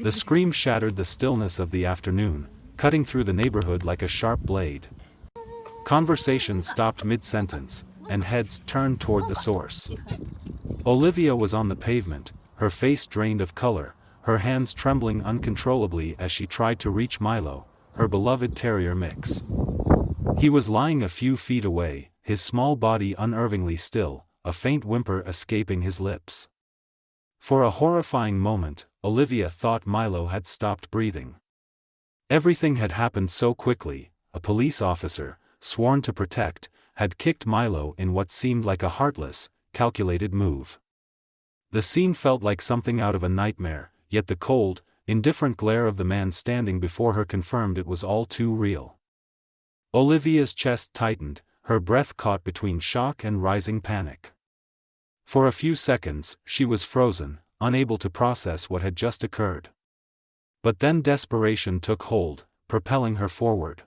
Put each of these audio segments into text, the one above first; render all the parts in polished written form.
The scream shattered the stillness of the afternoon, cutting through the neighborhood like a sharp blade. Conversation stopped mid-sentence, and heads turned toward the source. Olivia was on the pavement, her face drained of color, her hands trembling uncontrollably as she tried to reach Milo, her beloved terrier mix. He was lying a few feet away, his small body unnervingly still, a faint whimper escaping his lips. For a horrifying moment, Olivia thought Milo had stopped breathing. Everything had happened so quickly. A police officer, sworn to protect, had kicked Milo in what seemed like a heartless, calculated move. The scene felt like something out of a nightmare, yet the cold, indifferent glare of the man standing before her confirmed it was all too real. Olivia's chest tightened, her breath caught between shock and rising panic. For a few seconds, she was frozen, unable to process what had just occurred. But then desperation took hold, propelling her forward.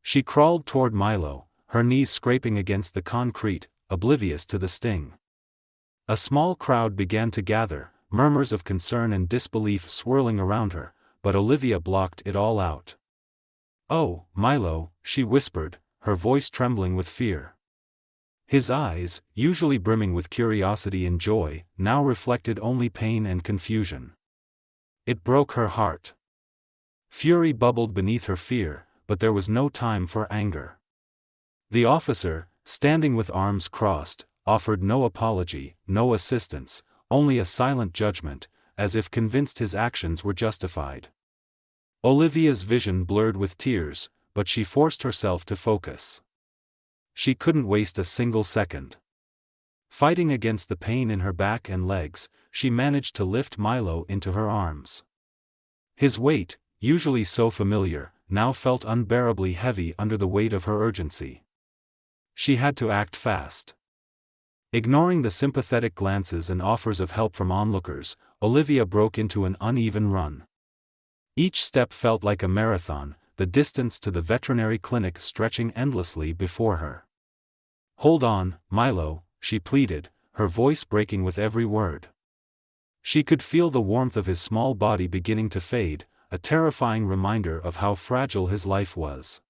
She crawled toward Milo, her knees scraping against the concrete, oblivious to the sting. A small crowd began to gather, murmurs of concern and disbelief swirling around her, but Olivia blocked it all out. "Oh, Milo," she whispered, her voice trembling with fear. His eyes, usually brimming with curiosity and joy, now reflected only pain and confusion. It broke her heart. Fury bubbled beneath her fear, but there was no time for anger. The officer, standing with arms crossed, offered no apology, no assistance, only a silent judgment, as if convinced his actions were justified. Olivia's vision blurred with tears, but she forced herself to focus. She couldn't waste a single second. Fighting against the pain in her back and legs, she managed to lift Milo into her arms. His weight, usually so familiar, now felt unbearably heavy under the weight of her urgency. She had to act fast. Ignoring the sympathetic glances and offers of help from onlookers, Olivia broke into an uneven run. Each step felt like a marathon, the distance to the veterinary clinic stretching endlessly before her. "Hold on, Milo," she pleaded, her voice breaking with every word. She could feel the warmth of his small body beginning to fade, a terrifying reminder of how fragile his life was.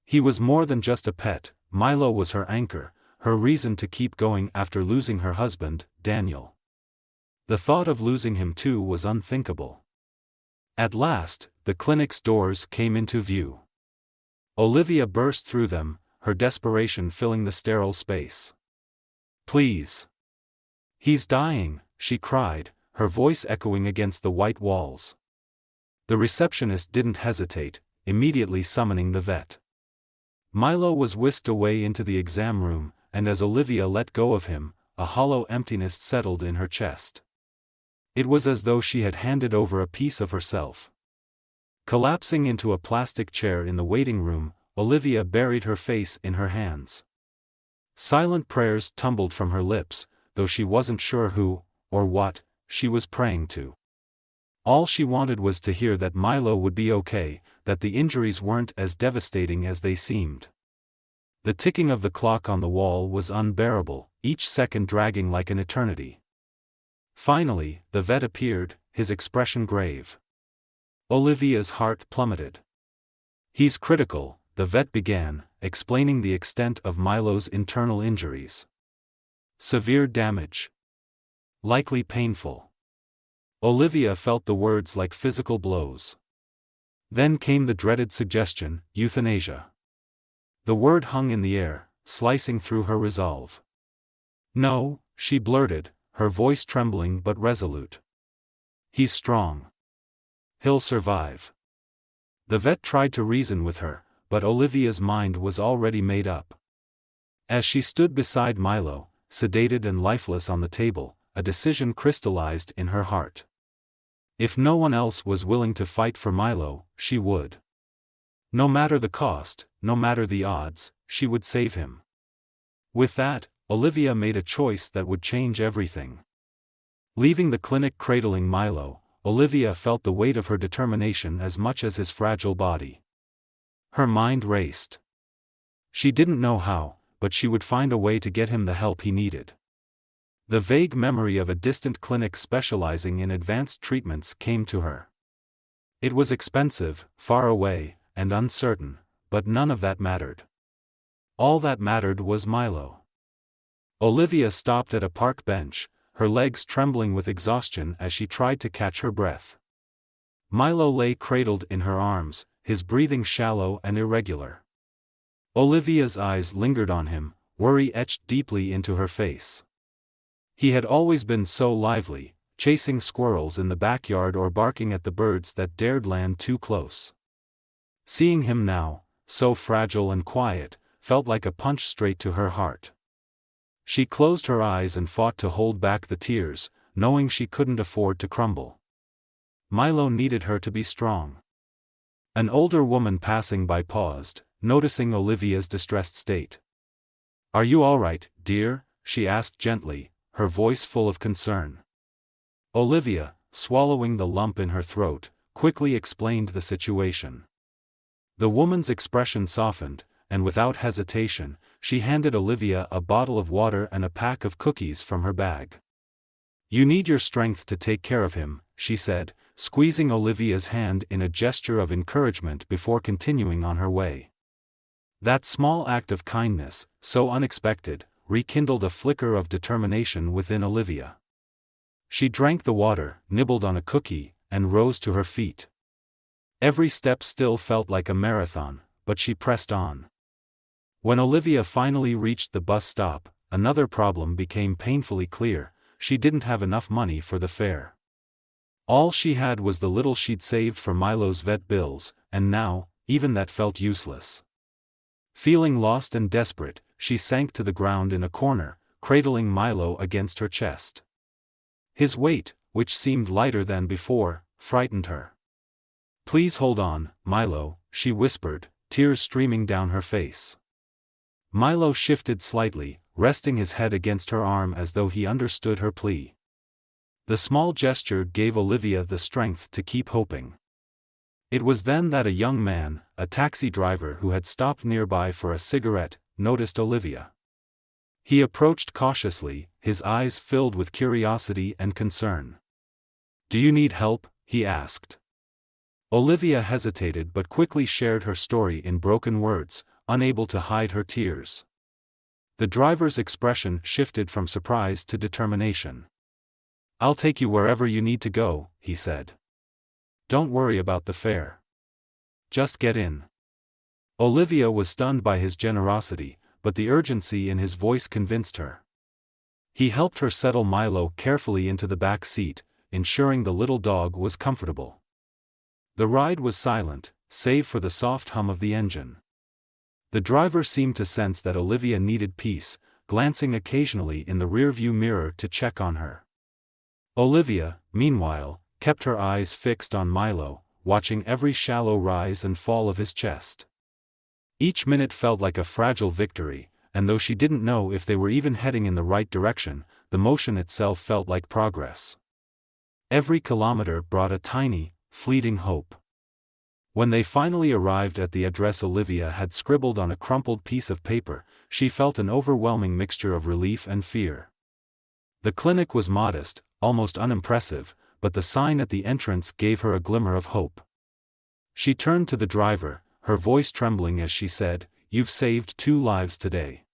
He was more than just a pet. Milo was her anchor, her reason to keep going after losing her husband, Daniel. The thought of losing him too was unthinkable. At last, the clinic's doors came into view. Olivia burst through them, her desperation filling the sterile space. "Please. He's dying," she cried, her voice echoing against the white walls. The receptionist didn't hesitate, immediately summoning the vet. Milo was whisked away into the exam room, and as Olivia let go of him, a hollow emptiness settled in her chest. It was as though she had handed over a piece of herself. Collapsing into a plastic chair in the waiting room, Olivia buried her face in her hands. Silent prayers tumbled from her lips, though she wasn't sure who, or what, she was praying to. All she wanted was to hear that Milo would be okay, that the injuries weren't as devastating as they seemed. The ticking of the clock on the wall was unbearable, each second dragging like an eternity. Finally, the vet appeared, his expression grave. Olivia's heart plummeted. "He's critical," the vet began, explaining the extent of Milo's internal injuries. "Severe damage. Likely painful." Olivia felt the words like physical blows. Then came the dreaded suggestion, euthanasia. The word hung in the air, slicing through her resolve. "No," she blurted, her voice trembling but resolute. "He's strong. He'll survive." The vet tried to reason with her, but Olivia's mind was already made up. As she stood beside Milo, sedated and lifeless on the table, a decision crystallized in her heart. If no one else was willing to fight for Milo, she would. No matter the cost, no matter the odds, she would save him. With that, Olivia made a choice that would change everything. Leaving the clinic cradling Milo, Olivia felt the weight of her determination as much as his fragile body. Her mind raced. She didn't know how, but she would find a way to get him the help he needed. The vague memory of a distant clinic specializing in advanced treatments came to her. It was expensive, far away, and uncertain, but none of that mattered. All that mattered was Milo. Olivia stopped at a park bench, her legs trembling with exhaustion as she tried to catch her breath. Milo lay cradled in her arms, his breathing shallow and irregular. Olivia's eyes lingered on him, worry etched deeply into her face. He had always been so lively, chasing squirrels in the backyard or barking at the birds that dared land too close. Seeing him now, so fragile and quiet, felt like a punch straight to her heart. She closed her eyes and fought to hold back the tears, knowing she couldn't afford to crumble. Milo needed her to be strong. An older woman passing by paused, noticing Olivia's distressed state. "Are you all right, dear?" she asked gently, her voice full of concern. Olivia, swallowing the lump in her throat, quickly explained the situation. The woman's expression softened, and without hesitation, she handed Olivia a bottle of water and a pack of cookies from her bag. "You need your strength to take care of him," she said, squeezing Olivia's hand in a gesture of encouragement before continuing on her way. That small act of kindness, so unexpected, rekindled a flicker of determination within Olivia. She drank the water, nibbled on a cookie, and rose to her feet. Every step still felt like a marathon, but she pressed on. When Olivia finally reached the bus stop, another problem became painfully clear: she didn't have enough money for the fare. All she had was the little she'd saved for Milo's vet bills, and now, even that felt useless. Feeling lost and desperate, she sank to the ground in a corner, cradling Milo against her chest. His weight, which seemed lighter than before, frightened her. "Please hold on, Milo," she whispered, tears streaming down her face. Milo shifted slightly, resting his head against her arm as though he understood her plea. The small gesture gave Olivia the strength to keep hoping. It was then that a young man, a taxi driver who had stopped nearby for a cigarette, noticed Olivia. He approached cautiously, his eyes filled with curiosity and concern. "Do you need help?" he asked. Olivia hesitated but quickly shared her story in broken words, unable to hide her tears. The driver's expression shifted from surprise to determination. "I'll take you wherever you need to go," he said. "Don't worry about the fare. Just get in." Olivia was stunned by his generosity, but the urgency in his voice convinced her. He helped her settle Milo carefully into the back seat, ensuring the little dog was comfortable. The ride was silent, save for the soft hum of the engine. The driver seemed to sense that Olivia needed peace, glancing occasionally in the rearview mirror to check on her. Olivia, meanwhile, kept her eyes fixed on Milo, watching every shallow rise and fall of his chest. Each minute felt like a fragile victory, and though she didn't know if they were even heading in the right direction, the motion itself felt like progress. Every kilometer brought a tiny, fleeting hope. When they finally arrived at the address Olivia had scribbled on a crumpled piece of paper, she felt an overwhelming mixture of relief and fear. The clinic was modest, almost unimpressive, but the sign at the entrance gave her a glimmer of hope. She turned to the driver, her voice trembling as she said, "You've saved 2 lives today."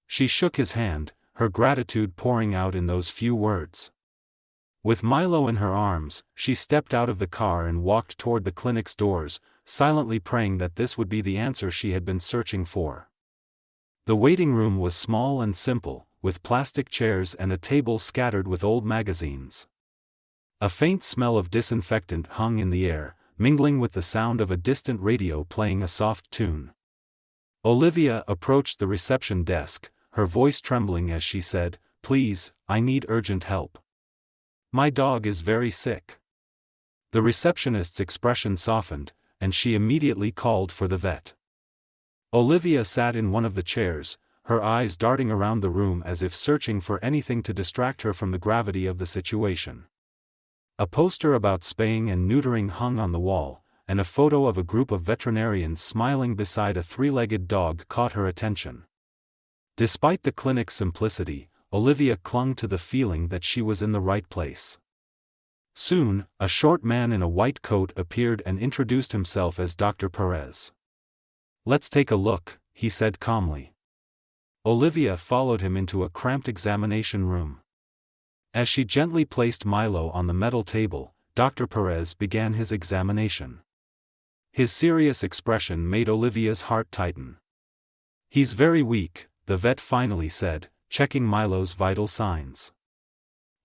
She shook his hand, her gratitude pouring out in those few words. With Milo in her arms, she stepped out of the car and walked toward the clinic's doors, silently praying that this would be the answer she had been searching for. The waiting room was small and simple, with plastic chairs and a table scattered with old magazines. A faint smell of disinfectant hung in the air, mingling with the sound of a distant radio playing a soft tune. Olivia approached the reception desk, her voice trembling as she said, "Please, I need urgent help. My dog is very sick." The receptionist's expression softened, and she immediately called for the vet. Olivia sat in one of the chairs, her eyes darting around the room as if searching for anything to distract her from the gravity of the situation. A poster about spaying and neutering hung on the wall, and a photo of a group of veterinarians smiling beside a 3-legged dog caught her attention. Despite the clinic's simplicity, Olivia clung to the feeling that she was in the right place. Soon, a short man in a white coat appeared and introduced himself as Dr. Perez. "Let's take a look," he said calmly. Olivia followed him into a cramped examination room. As she gently placed Milo on the metal table, Dr. Perez began his examination. His serious expression made Olivia's heart tighten. "He's very weak," the vet finally said, checking Milo's vital signs.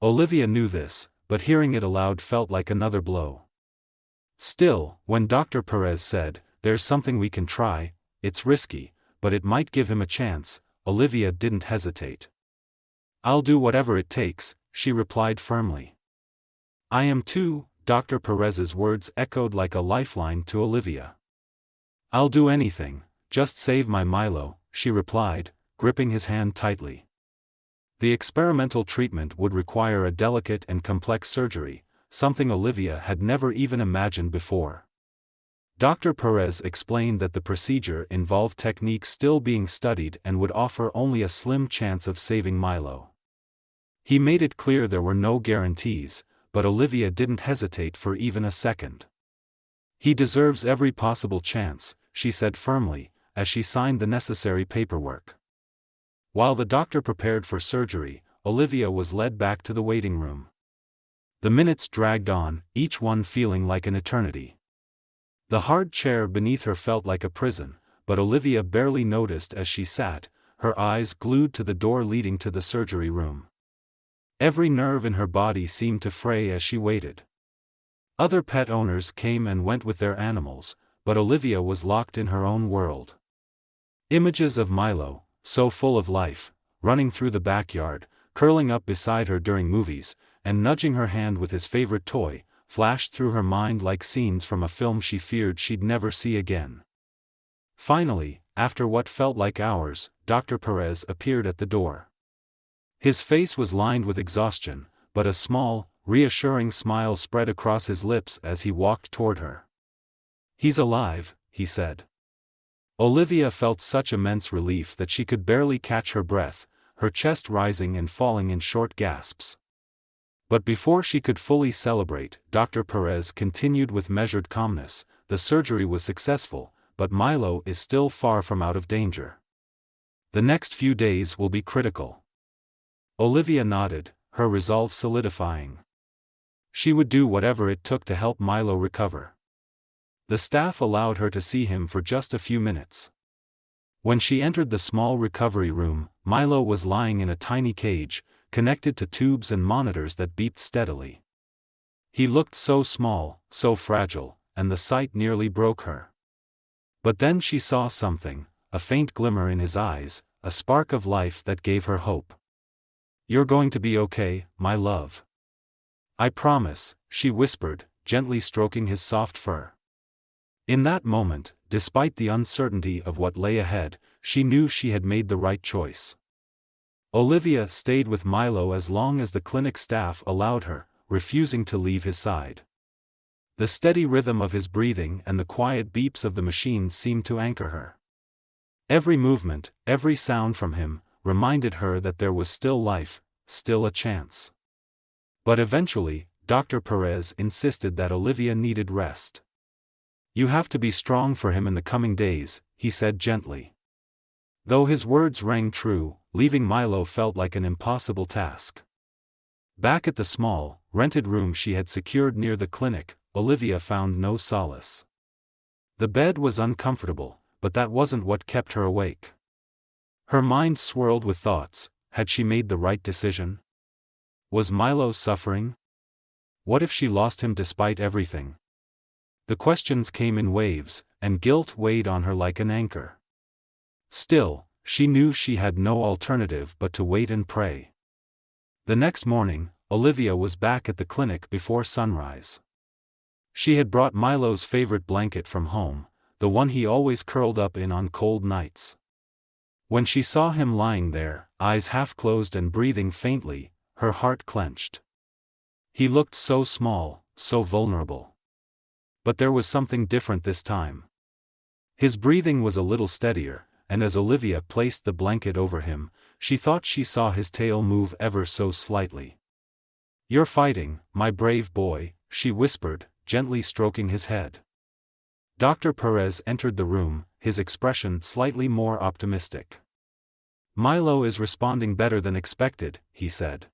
Olivia knew this, but hearing it aloud felt like another blow. Still, when Dr. Perez said, "There's something we can try, it's risky, but it might give him a chance," Olivia didn't hesitate. "I'll do whatever it takes," she replied firmly. "I am too," Dr. Perez's words echoed like a lifeline to Olivia. "I'll do anything, just save my Milo," she replied, gripping his hand tightly. The experimental treatment would require a delicate and complex surgery, something Olivia had never even imagined before. Dr. Perez explained that the procedure involved techniques still being studied and would offer only a slim chance of saving Milo. He made it clear there were no guarantees, but Olivia didn't hesitate for even a second. "He deserves every possible chance," she said firmly, as she signed the necessary paperwork. While the doctor prepared for surgery, Olivia was led back to the waiting room. The minutes dragged on, each one feeling like an eternity. The hard chair beneath her felt like a prison, but Olivia barely noticed as she sat, her eyes glued to the door leading to the surgery room. Every nerve in her body seemed to fray as she waited. Other pet owners came and went with their animals, but Olivia was locked in her own world. Images of Milo, so full of life, running through the backyard, curling up beside her during movies, and nudging her hand with his favorite toy, flashed through her mind like scenes from a film she feared she'd never see again. Finally, after what felt like hours, Dr. Perez appeared at the door. His face was lined with exhaustion, but a small, reassuring smile spread across his lips as he walked toward her. "He's alive," he said. Olivia felt such immense relief that she could barely catch her breath, her chest rising and falling in short gasps. But before she could fully celebrate, Dr. Perez continued with measured calmness. "The surgery was successful, but Milo is still far from out of danger. The next few days will be critical." Olivia nodded, her resolve solidifying. She would do whatever it took to help Milo recover. The staff allowed her to see him for just a few minutes. When she entered the small recovery room, Milo was lying in a tiny cage, connected to tubes and monitors that beeped steadily. He looked so small, so fragile, and the sight nearly broke her. But then she saw something, a faint glimmer in his eyes, a spark of life that gave her hope. "You're going to be okay, my love. I promise," she whispered, gently stroking his soft fur. In that moment, despite the uncertainty of what lay ahead, she knew she had made the right choice. Olivia stayed with Milo as long as the clinic staff allowed her, refusing to leave his side. The steady rhythm of his breathing and the quiet beeps of the machines seemed to anchor her. Every movement, every sound from him, reminded her that there was still life, still a chance. But eventually, Dr. Perez insisted that Olivia needed rest. "You have to be strong for him in the coming days," he said gently. Though his words rang true, leaving Milo felt like an impossible task. Back at the small, rented room she had secured near the clinic, Olivia found no solace. The bed was uncomfortable, but that wasn't what kept her awake. Her mind swirled with thoughts. Had she made the right decision? Was Milo suffering? What if she lost him despite everything? The questions came in waves, and guilt weighed on her like an anchor. Still, she knew she had no alternative but to wait and pray. The next morning, Olivia was back at the clinic before sunrise. She had brought Milo's favorite blanket from home, the one he always curled up in on cold nights. When she saw him lying there, eyes half closed and breathing faintly, her heart clenched. He looked so small, so vulnerable. But there was something different this time. His breathing was a little steadier, and as Olivia placed the blanket over him, she thought she saw his tail move ever so slightly. "You're fighting, my brave boy," she whispered, gently stroking his head. Dr. Perez entered the room, his expression slightly more optimistic. "Milo is responding better than expected," he said.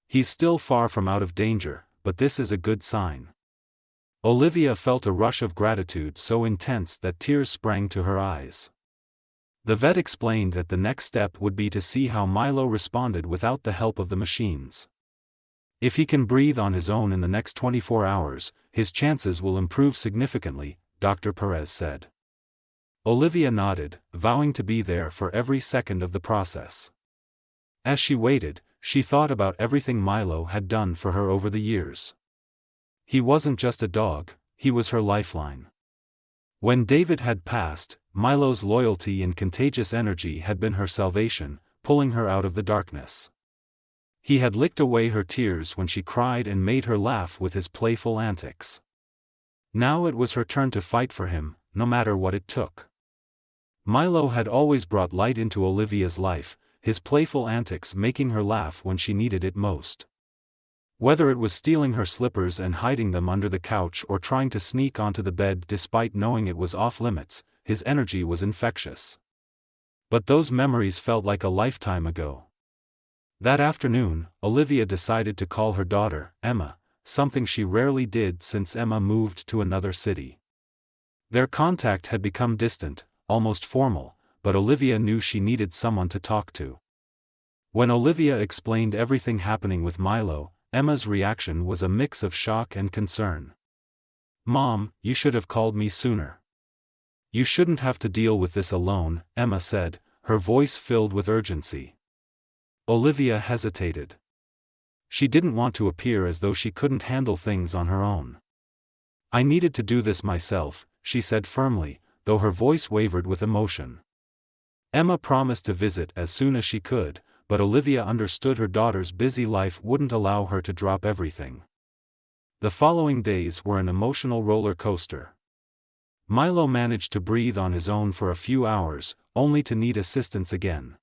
"He's still far from out of danger, but this is a good sign." Olivia felt a rush of gratitude so intense that tears sprang to her eyes. The vet explained that the next step would be to see how Milo responded without the help of the machines. "If he can breathe on his own in the next 24 hours, his chances will improve significantly," Dr. Perez said. Olivia nodded, vowing to be there for every second of the process. As she waited, she thought about everything Milo had done for her over the years. He wasn't just a dog, he was her lifeline. When David had passed, Milo's loyalty and contagious energy had been her salvation, pulling her out of the darkness. He had licked away her tears when she cried and made her laugh with his playful antics. Now it was her turn to fight for him, no matter what it took. Milo had always brought light into Olivia's life, his playful antics making her laugh when she needed it most. Whether it was stealing her slippers and hiding them under the couch or trying to sneak onto the bed despite knowing it was off-limits, his energy was infectious. But those memories felt like a lifetime ago. That afternoon, Olivia decided to call her daughter, Emma, something she rarely did since Emma moved to another city. Their contact had become distant, almost formal, but Olivia knew she needed someone to talk to. When Olivia explained everything happening with Milo, Emma's reaction was a mix of shock and concern. "Mom, you should have called me sooner. You shouldn't have to deal with this alone," Emma said, her voice filled with urgency. Olivia hesitated. She didn't want to appear as though she couldn't handle things on her own. "I needed to do this myself," she said firmly, though her voice wavered with emotion. Emma promised to visit as soon as she could, but Olivia understood her daughter's busy life wouldn't allow her to drop everything. The following days were an emotional roller coaster. Milo managed to breathe on his own for a few hours, only to need assistance again.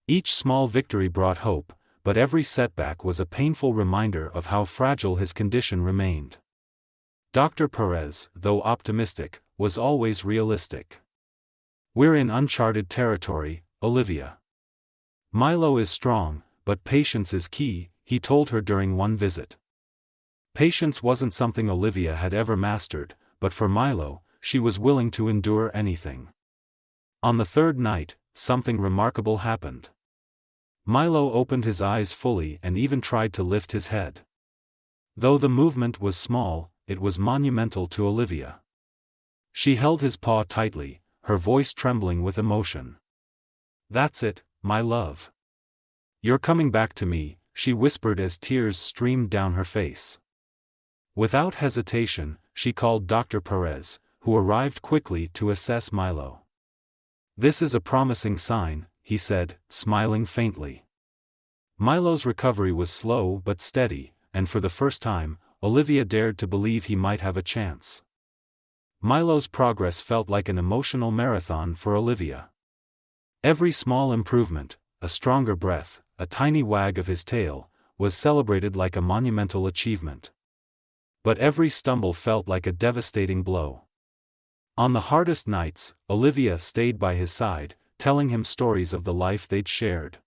Each small victory brought hope, but every setback was a painful reminder of how fragile his condition remained. Dr. Perez, though optimistic, was always realistic. "We're in uncharted territory, Olivia. Milo is strong, but patience is key," he told her during one visit. Patience wasn't something Olivia had ever mastered, but for Milo, she was willing to endure anything. On the third night, something remarkable happened. Milo opened his eyes fully and even tried to lift his head. Though the movement was small, it was monumental to Olivia. She held his paw tightly, her voice trembling with emotion. "That's it, my love. You're coming back to me," she whispered as tears streamed down her face. Without hesitation, she called Dr. Perez, who arrived quickly to assess Milo. "This is a promising sign," he said, smiling faintly. Milo's recovery was slow but steady, and for the first time, Olivia dared to believe he might have a chance. Milo's progress felt like an emotional marathon for Olivia. Every small improvement, a stronger breath, a tiny wag of his tail, was celebrated like a monumental achievement. But every stumble felt like a devastating blow. On the hardest nights, Olivia stayed by his side, telling him stories of the life they'd shared.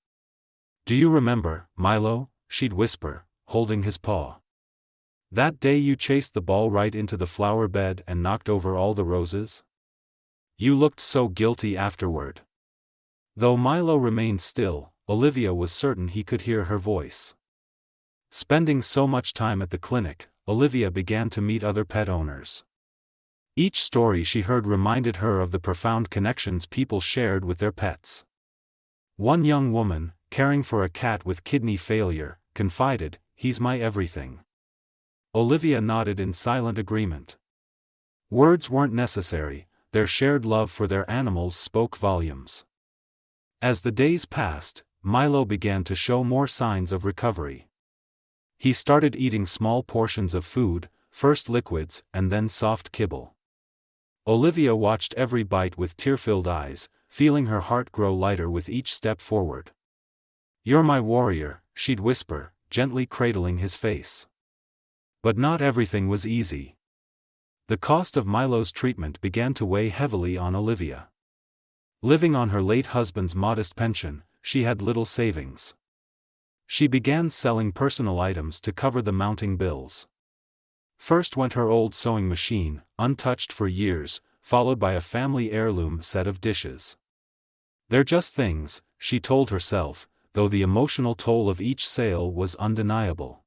"Do you remember, Milo?" she'd whisper, holding his paw. "That day you chased the ball right into the flower bed and knocked over all the roses? You looked so guilty afterward." Though Milo remained still, Olivia was certain he could hear her voice. Spending so much time at the clinic, Olivia began to meet other pet owners. Each story she heard reminded her of the profound connections people shared with their pets. One young woman, caring for a cat with kidney failure, confided, "He's my everything." Olivia nodded in silent agreement. Words weren't necessary, their shared love for their animals spoke volumes. As the days passed, Milo began to show more signs of recovery. He started eating small portions of food, first liquids and then soft kibble. Olivia watched every bite with tear-filled eyes, feeling her heart grow lighter with each step forward. "You're my warrior," she'd whisper, gently cradling his face. But not everything was easy. The cost of Milo's treatment began to weigh heavily on Olivia. Living on her late husband's modest pension, she had little savings. She began selling personal items to cover the mounting bills. First went her old sewing machine, untouched for years, followed by a family heirloom set of dishes. "They're just things," she told herself, though the emotional toll of each sale was undeniable.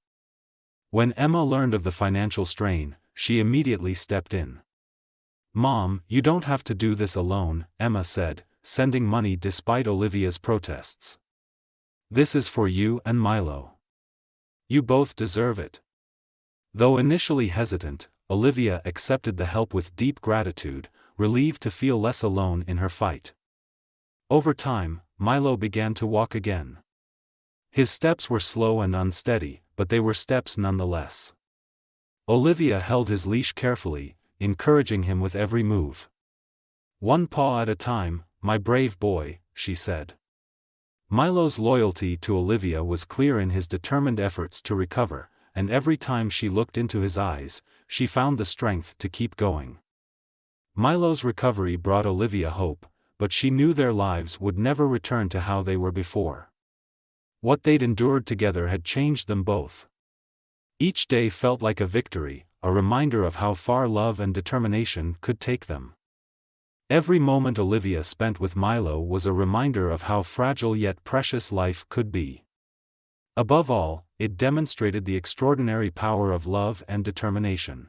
When Emma learned of the financial strain, she immediately stepped in. "Mom, you don't have to do this alone," Emma said, sending money despite Olivia's protests. "This is for you and Milo. You both deserve it." Though initially hesitant, Olivia accepted the help with deep gratitude, relieved to feel less alone in her fight. Over time, Milo began to walk again. His steps were slow and unsteady, but they were steps nonetheless. Olivia held his leash carefully, encouraging him with every move. "One paw at a time, my brave boy," she said. Milo's loyalty to Olivia was clear in his determined efforts to recover, and every time she looked into his eyes, she found the strength to keep going. Milo's recovery brought Olivia hope, but she knew their lives would never return to how they were before. What they'd endured together had changed them both. Each day felt like a victory, a reminder of how far love and determination could take them. Every moment Olivia spent with Milo was a reminder of how fragile yet precious life could be. Above all, it demonstrated the extraordinary power of love and determination.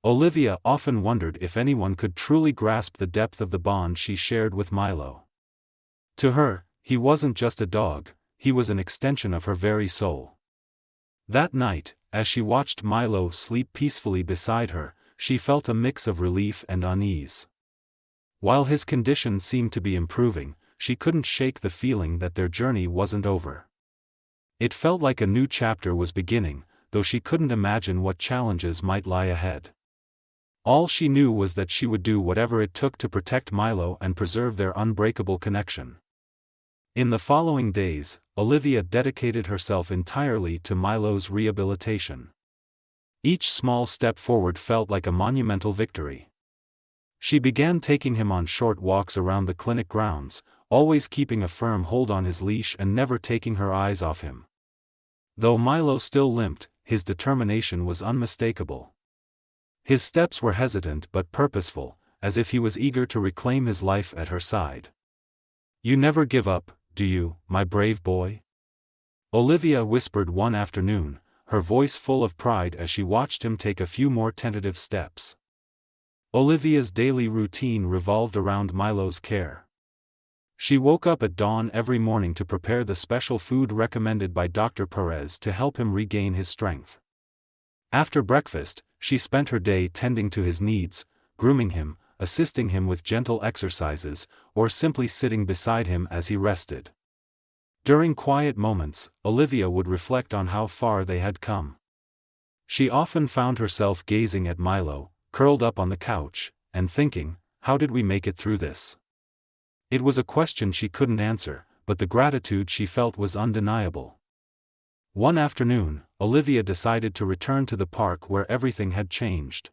Olivia often wondered if anyone could truly grasp the depth of the bond she shared with Milo. To her, he wasn't just a dog, he was an extension of her very soul. That night, as she watched Milo sleep peacefully beside her, she felt a mix of relief and unease. While his condition seemed to be improving, she couldn't shake the feeling that their journey wasn't over. It felt like a new chapter was beginning, though she couldn't imagine what challenges might lie ahead. All she knew was that she would do whatever it took to protect Milo and preserve their unbreakable connection. In the following days, Olivia dedicated herself entirely to Milo's rehabilitation. Each small step forward felt like a monumental victory. She began taking him on short walks around the clinic grounds, always keeping a firm hold on his leash and never taking her eyes off him. Though Milo still limped, his determination was unmistakable. His steps were hesitant but purposeful, as if he was eager to reclaim his life at her side. "You never give up, do you, my brave boy?" Olivia whispered one afternoon, her voice full of pride as she watched him take a few more tentative steps. Olivia's daily routine revolved around Milo's care. She woke up at dawn every morning to prepare the special food recommended by Dr. Perez to help him regain his strength. After breakfast, she spent her day tending to his needs, grooming him, assisting him with gentle exercises, or simply sitting beside him as he rested. During quiet moments, Olivia would reflect on how far they had come. She often found herself gazing at Milo, curled up on the couch, and thinking, "How did we make it through this?" It was a question she couldn't answer, but the gratitude she felt was undeniable. One afternoon, Olivia decided to return to the park where everything had changed.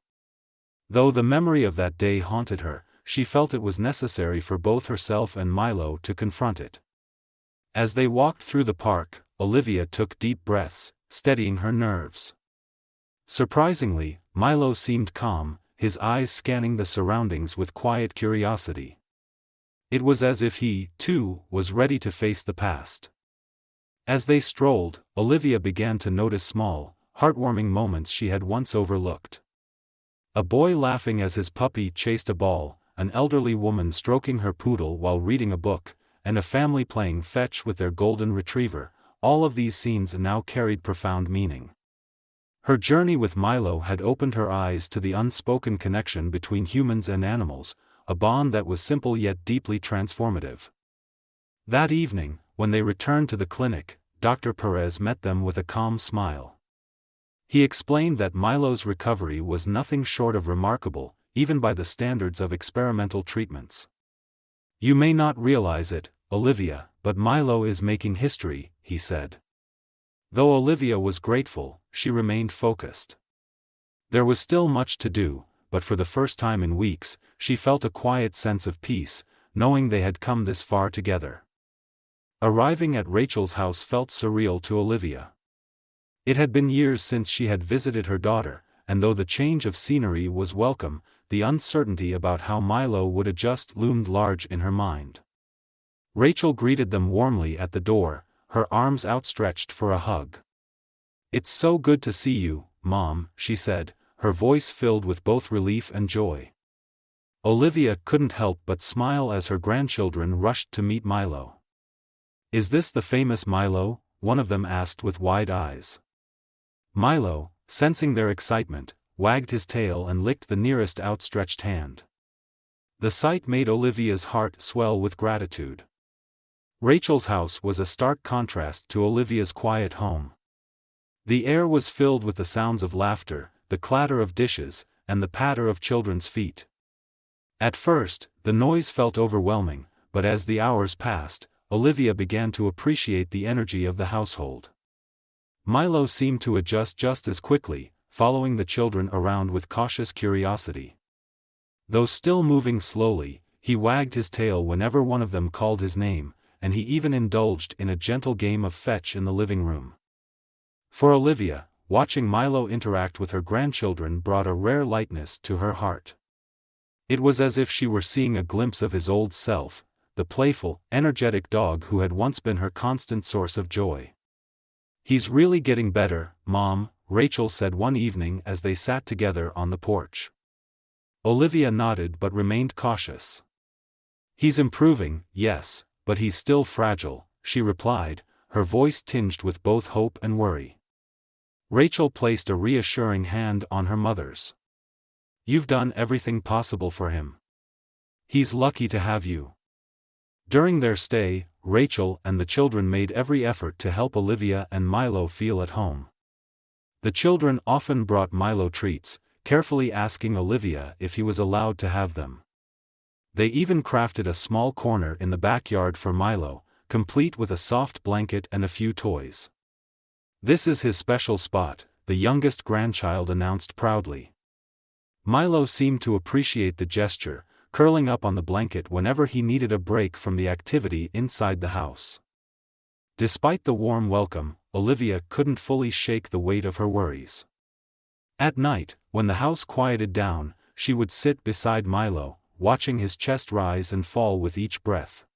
Though the memory of that day haunted her, she felt it was necessary for both herself and Milo to confront it. As they walked through the park, Olivia took deep breaths, steadying her nerves. Surprisingly, Milo seemed calm, his eyes scanning the surroundings with quiet curiosity. It was as if he, too, was ready to face the past. As they strolled, Olivia began to notice small, heartwarming moments she had once overlooked. A boy laughing as his puppy chased a ball, an elderly woman stroking her poodle while reading a book, and a family playing fetch with their golden retriever, all of these scenes now carried profound meaning. Her journey with Milo had opened her eyes to the unspoken connection between humans and animals, a bond that was simple yet deeply transformative. That evening, when they returned to the clinic, Dr. Perez met them with a calm smile. He explained that Milo's recovery was nothing short of remarkable, even by the standards of experimental treatments. "You may not realize it, Olivia, but Milo is making history," he said. Though Olivia was grateful, she remained focused. There was still much to do, but for the first time in weeks, she felt a quiet sense of peace, knowing they had come this far together. Arriving at Rachel's house felt surreal to Olivia. It had been years since she had visited her daughter, and though the change of scenery was welcome, the uncertainty about how Milo would adjust loomed large in her mind. Rachel greeted them warmly at the door, her arms outstretched for a hug. "It's so good to see you, Mom," she said, her voice filled with both relief and joy. Olivia couldn't help but smile as her grandchildren rushed to meet Milo. "Is this the famous Milo?" one of them asked with wide eyes. Milo, sensing their excitement, wagged his tail and licked the nearest outstretched hand. The sight made Olivia's heart swell with gratitude. Rachel's house was a stark contrast to Olivia's quiet home. The air was filled with the sounds of laughter, the clatter of dishes, and the patter of children's feet. At first, the noise felt overwhelming, but as the hours passed, Olivia began to appreciate the energy of the household. Milo seemed to adjust just as quickly, following the children around with cautious curiosity. Though still moving slowly, he wagged his tail whenever one of them called his name, and he even indulged in a gentle game of fetch in the living room. For Olivia, watching Milo interact with her grandchildren brought a rare lightness to her heart. It was as if she were seeing a glimpse of his old self, the playful, energetic dog who had once been her constant source of joy. "He's really getting better, Mom," Rachel said one evening as they sat together on the porch. Olivia nodded but remained cautious. "He's improving, yes, but he's still fragile," she replied, her voice tinged with both hope and worry. Rachel placed a reassuring hand on her mother's. "You've done everything possible for him. He's lucky to have you." During their stay, Rachel and the children made every effort to help Olivia and Milo feel at home. The children often brought Milo treats, carefully asking Olivia if he was allowed to have them. They even crafted a small corner in the backyard for Milo, complete with a soft blanket and a few toys. "This is his special spot," the youngest grandchild announced proudly. Milo seemed to appreciate the gesture, curling up on the blanket whenever he needed a break from the activity inside the house. Despite the warm welcome, Olivia couldn't fully shake the weight of her worries. At night, when the house quieted down, she would sit beside Milo, watching his chest rise and fall with each breath.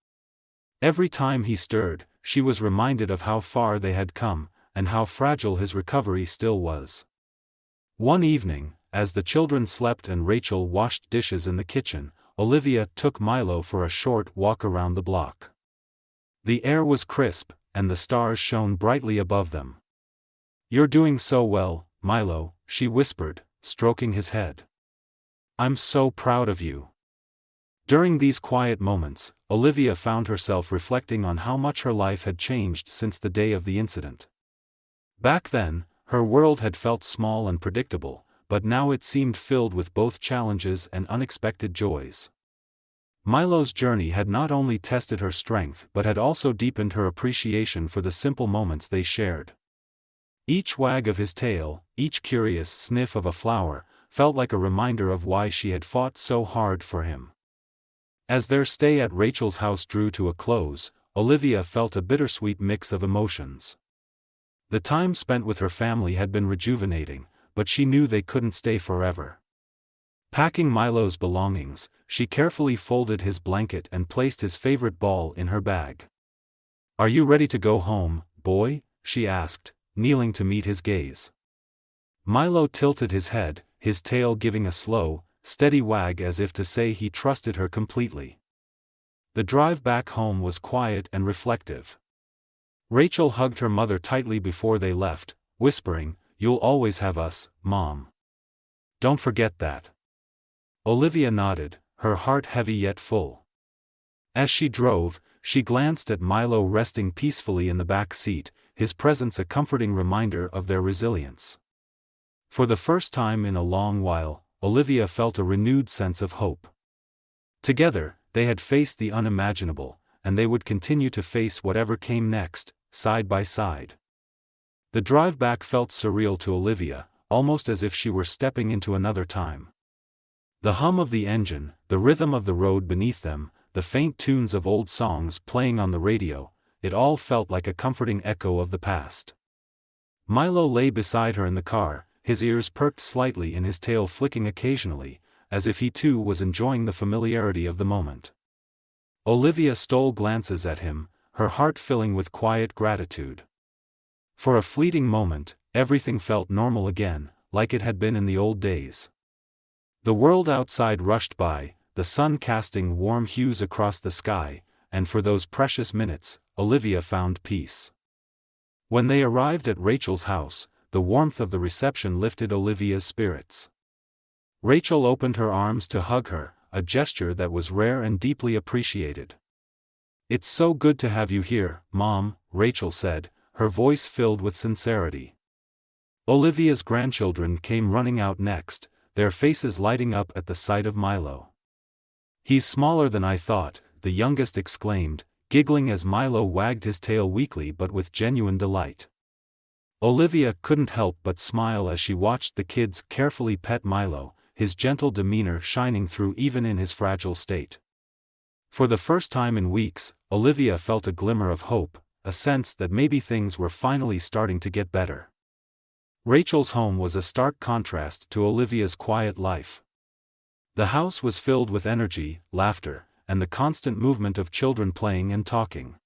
Every time he stirred, she was reminded of how far they had come, and how fragile his recovery still was. One evening, as the children slept and Rachel washed dishes in the kitchen, Olivia took Milo for a short walk around the block. The air was crisp, and the stars shone brightly above them. "You're doing so well, Milo," she whispered, stroking his head. "I'm so proud of you." During these quiet moments, Olivia found herself reflecting on how much her life had changed since the day of the incident. Back then, her world had felt small and predictable, but now it seemed filled with both challenges and unexpected joys. Milo's journey had not only tested her strength but had also deepened her appreciation for the simple moments they shared. Each wag of his tail, each curious sniff of a flower, felt like a reminder of why she had fought so hard for him. As their stay at Rachel's house drew to a close, Olivia felt a bittersweet mix of emotions. The time spent with her family had been rejuvenating, but she knew they couldn't stay forever. Packing Milo's belongings, she carefully folded his blanket and placed his favorite ball in her bag. "Are you ready to go home, boy?" she asked, kneeling to meet his gaze. Milo tilted his head, his tail giving a slow, steady wag as if to say he trusted her completely. The drive back home was quiet and reflective. Rachel hugged her mother tightly before they left, whispering, "You'll always have us, Mom. Don't forget that." Olivia nodded, her heart heavy yet full. As she drove, she glanced at Milo resting peacefully in the back seat, his presence a comforting reminder of their resilience. For the first time in a long while, Olivia felt a renewed sense of hope. Together, they had faced the unimaginable, and they would continue to face whatever came next, side by side. The drive back felt surreal to Olivia, almost as if she were stepping into another time. The hum of the engine, the rhythm of the road beneath them, the faint tunes of old songs playing on the radio, it all felt like a comforting echo of the past. Milo lay beside her in the car, his ears perked slightly and his tail flicking occasionally, as if he too was enjoying the familiarity of the moment. Olivia stole glances at him, her heart filling with quiet gratitude. For a fleeting moment, everything felt normal again, like it had been in the old days. The world outside rushed by, the sun casting warm hues across the sky, and for those precious minutes, Olivia found peace. When they arrived at Rachel's house, the warmth of the reception lifted Olivia's spirits. Rachel opened her arms to hug her, a gesture that was rare and deeply appreciated. "It's so good to have you here, Mom," Rachel said, her voice filled with sincerity. Olivia's grandchildren came running out next, their faces lighting up at the sight of Milo. "He's smaller than I thought," the youngest exclaimed, giggling as Milo wagged his tail weakly but with genuine delight. Olivia couldn't help but smile as she watched the kids carefully pet Milo, his gentle demeanor shining through even in his fragile state. For the first time in weeks, Olivia felt a glimmer of hope, a sense that maybe things were finally starting to get better. Rachel's home was a stark contrast to Olivia's quiet life. The house was filled with energy, laughter, and the constant movement of children playing and talking.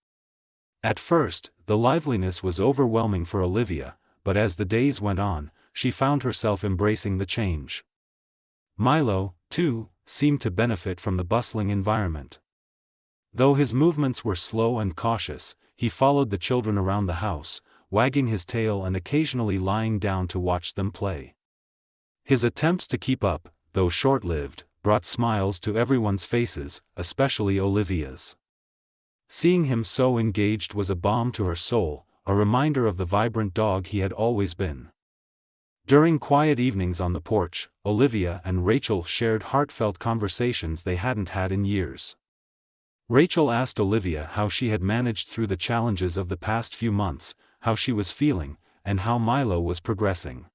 At first, the liveliness was overwhelming for Olivia, but as the days went on, she found herself embracing the change. Milo, too, seemed to benefit from the bustling environment. Though his movements were slow and cautious, he followed the children around the house, wagging his tail and occasionally lying down to watch them play. His attempts to keep up, though short-lived, brought smiles to everyone's faces, especially Olivia's. Seeing him so engaged was a balm to her soul, a reminder of the vibrant dog he had always been. During quiet evenings on the porch, Olivia and Rachel shared heartfelt conversations they hadn't had in years. Rachel asked Olivia how she had managed through the challenges of the past few months, how she was feeling, and how Milo was progressing.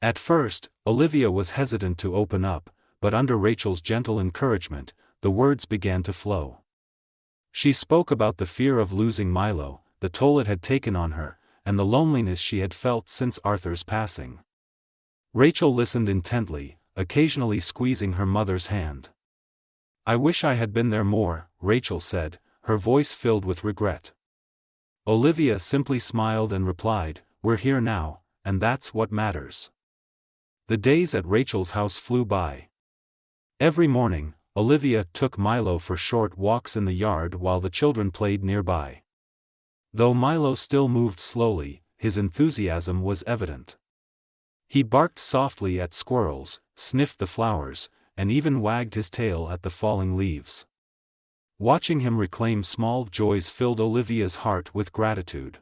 At first, Olivia was hesitant to open up, but under Rachel's gentle encouragement, the words began to flow. She spoke about the fear of losing Milo, the toll it had taken on her, and the loneliness she had felt since Arthur's passing. Rachel listened intently, occasionally squeezing her mother's hand. "I wish I had been there more," Rachel said, her voice filled with regret. Olivia simply smiled and replied, "We're here now, and that's what matters." The days at Rachel's house flew by. Every morning, Olivia took Milo for short walks in the yard while the children played nearby. Though Milo still moved slowly, his enthusiasm was evident. He barked softly at squirrels, sniffed the flowers, and even wagged his tail at the falling leaves. Watching him reclaim small joys filled Olivia's heart with gratitude.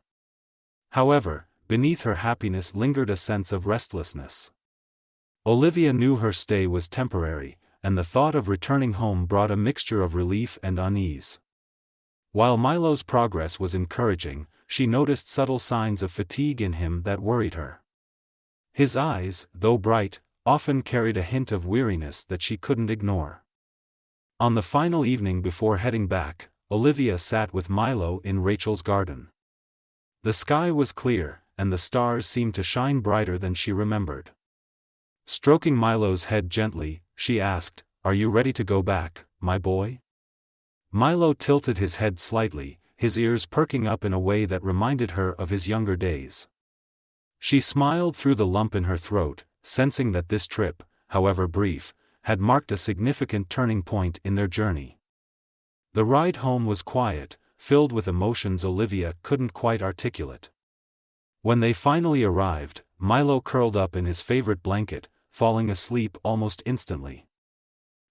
However, beneath her happiness lingered a sense of restlessness. Olivia knew her stay was temporary, and the thought of returning home brought a mixture of relief and unease. While Milo's progress was encouraging, she noticed subtle signs of fatigue in him that worried her. His eyes, though bright, often carried a hint of weariness that she couldn't ignore. On the final evening before heading back, Olivia sat with Milo in Rachel's garden. The sky was clear, and the stars seemed to shine brighter than she remembered. Stroking Milo's head gently, she asked, "Are you ready to go back, my boy?" Milo tilted his head slightly, his ears perking up in a way that reminded her of his younger days. She smiled through the lump in her throat, sensing that this trip, however brief, had marked a significant turning point in their journey. The ride home was quiet, filled with emotions Olivia couldn't quite articulate. When they finally arrived, Milo curled up in his favorite blanket, falling asleep almost instantly.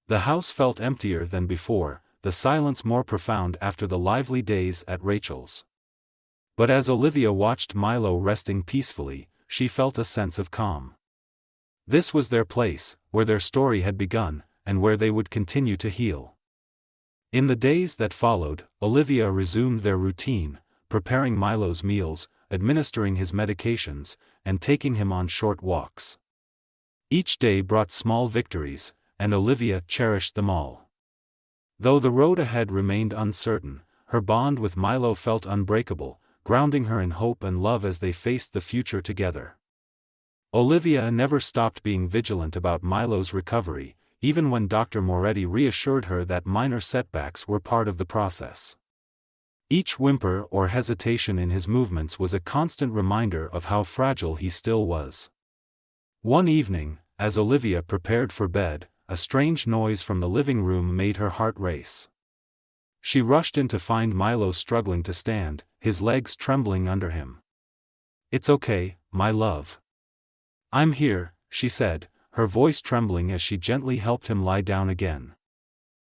The house felt emptier than before, the silence more profound after the lively days at Rachel's. But as Olivia watched Milo resting peacefully, she felt a sense of calm. This was their place, where their story had begun, and where they would continue to heal. In the days that followed, Olivia resumed their routine, preparing Milo's meals, administering his medications, and taking him on short walks. Each day brought small victories, and Olivia cherished them all. Though the road ahead remained uncertain, her bond with Milo felt unbreakable, grounding her in hope and love as they faced the future together. Olivia never stopped being vigilant about Milo's recovery, even when Dr. Moretti reassured her that minor setbacks were part of the process. Each whimper or hesitation in his movements was a constant reminder of how fragile he still was. One evening, as Olivia prepared for bed, a strange noise from the living room made her heart race. She rushed in to find Milo struggling to stand, his legs trembling under him. "It's okay, my love. I'm here," she said, her voice trembling as she gently helped him lie down again.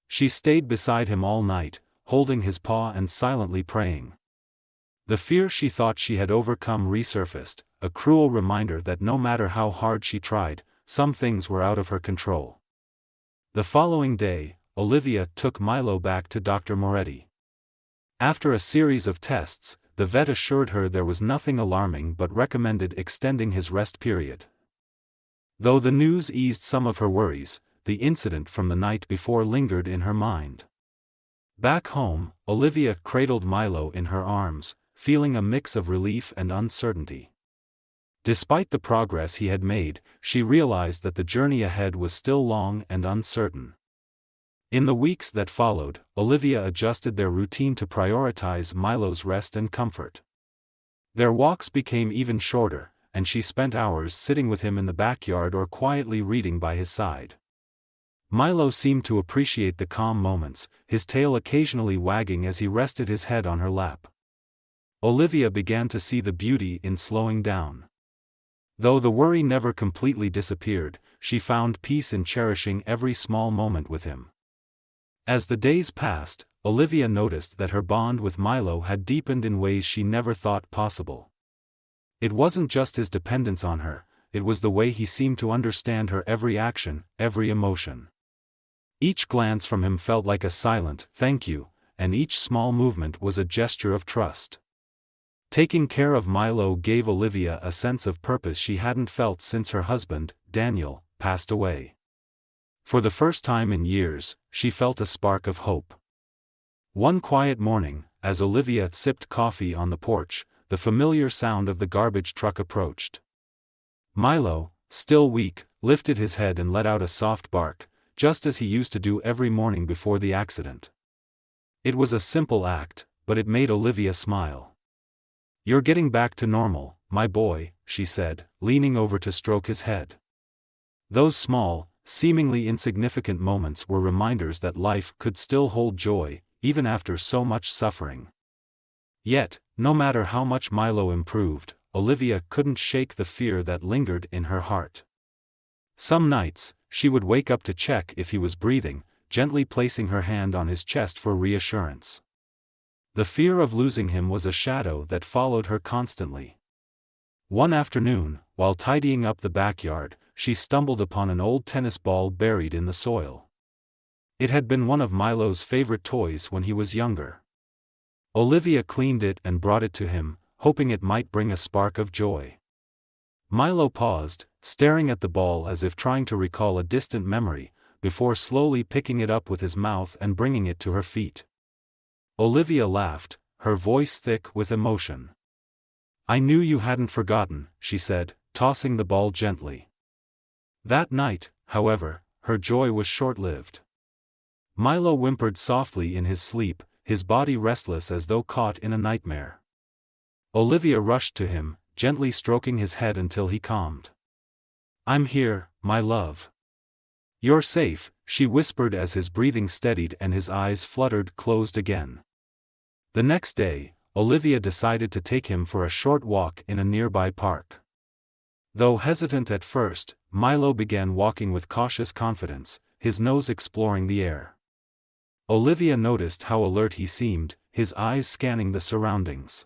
She stayed beside him all night, holding his paw and silently praying. The fear she thought she had overcome resurfaced, a cruel reminder that no matter how hard she tried, some things were out of her control. The following day, Olivia took Milo back to Dr. Moretti. After a series of tests, the vet assured her there was nothing alarming but recommended extending his rest period. Though the news eased some of her worries, the incident from the night before lingered in her mind. Back home, Olivia cradled Milo in her arms, feeling a mix of relief and uncertainty. Despite the progress he had made, she realized that the journey ahead was still long and uncertain. In the weeks that followed, Olivia adjusted their routine to prioritize Milo's rest and comfort. Their walks became even shorter, and she spent hours sitting with him in the backyard or quietly reading by his side. Milo seemed to appreciate the calm moments, his tail occasionally wagging as he rested his head on her lap. Olivia began to see the beauty in slowing down. Though the worry never completely disappeared, she found peace in cherishing every small moment with him. As the days passed, Olivia noticed that her bond with Milo had deepened in ways she never thought possible. It wasn't just his dependence on her, it was the way he seemed to understand her every action, every emotion. Each glance from him felt like a silent "thank you," and each small movement was a gesture of trust. Taking care of Milo gave Olivia a sense of purpose she hadn't felt since her husband, Daniel, passed away. For the first time in years, she felt a spark of hope. One quiet morning, as Olivia sipped coffee on the porch, the familiar sound of the garbage truck approached. Milo, still weak, lifted his head and let out a soft bark, just as he used to do every morning before the accident. It was a simple act, but it made Olivia smile. "You're getting back to normal, my boy," she said, leaning over to stroke his head. Those small, seemingly insignificant moments were reminders that life could still hold joy, even after so much suffering. Yet, no matter how much Milo improved, Olivia couldn't shake the fear that lingered in her heart. Some nights, she would wake up to check if he was breathing, gently placing her hand on his chest for reassurance. The fear of losing him was a shadow that followed her constantly. One afternoon, while tidying up the backyard, she stumbled upon an old tennis ball buried in the soil. It had been one of Milo's favorite toys when he was younger. Olivia cleaned it and brought it to him, hoping it might bring a spark of joy. Milo paused, staring at the ball as if trying to recall a distant memory, before slowly picking it up with his mouth and bringing it to her feet. Olivia laughed, her voice thick with emotion. "I knew you hadn't forgotten," she said, tossing the ball gently. That night, however, her joy was short-lived. Milo whimpered softly in his sleep, his body restless as though caught in a nightmare. Olivia rushed to him, gently stroking his head until he calmed. "I'm here, my love. You're safe," she whispered as his breathing steadied and his eyes fluttered closed again. The next day, Olivia decided to take him for a short walk in a nearby park. Though hesitant at first, Milo began walking with cautious confidence, his nose exploring the air. Olivia noticed how alert he seemed, his eyes scanning the surroundings.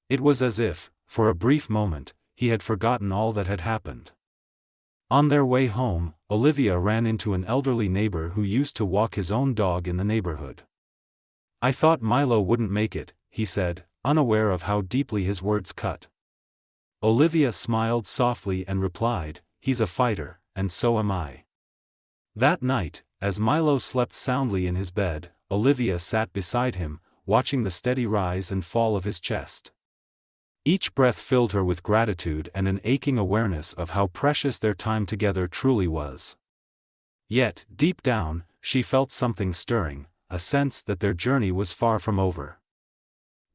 It was as if, for a brief moment, he had forgotten all that had happened. On their way home, Olivia ran into an elderly neighbor who used to walk his own dog in the neighborhood. "I thought Milo wouldn't make it," he said, unaware of how deeply his words cut. Olivia smiled softly and replied, "He's a fighter, and so am I." That night, as Milo slept soundly in his bed, Olivia sat beside him, watching the steady rise and fall of his chest. Each breath filled her with gratitude and an aching awareness of how precious their time together truly was. Yet, deep down, she felt something stirring, a sense that their journey was far from over.